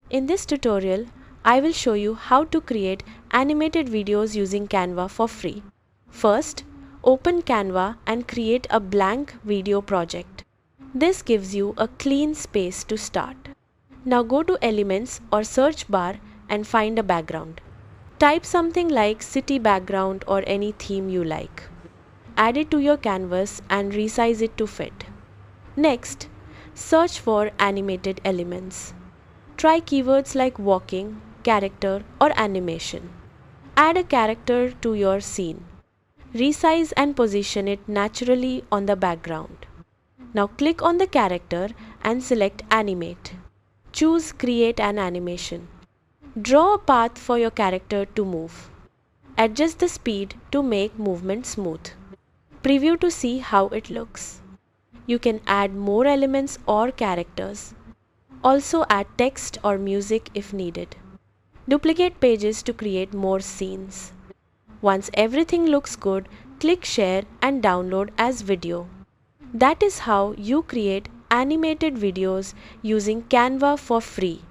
In this tutorial, I will show you how to create animated videos using Canva for free. First, open Canva and create a blank video project. This gives you a clean space to start. Now go to Elements or search bar and find a background. Type something like city background or any theme you like. Add it to your canvas and resize it to fit. Next, search for animated elements. Try keywords like walking, character, or animation. Add a character to your scene. Resize and position it naturally on the background. Now click on the character and select Animate. Choose Create an Animation. Draw a path for your character to move. Adjust the speed to make movement smooth. Preview to see how it looks. You can add more elements or characters. Also add text or music if needed. Duplicate pages to create more scenes. Once everything looks good, click Share and download as video. That is how you create animated videos using Canva for free.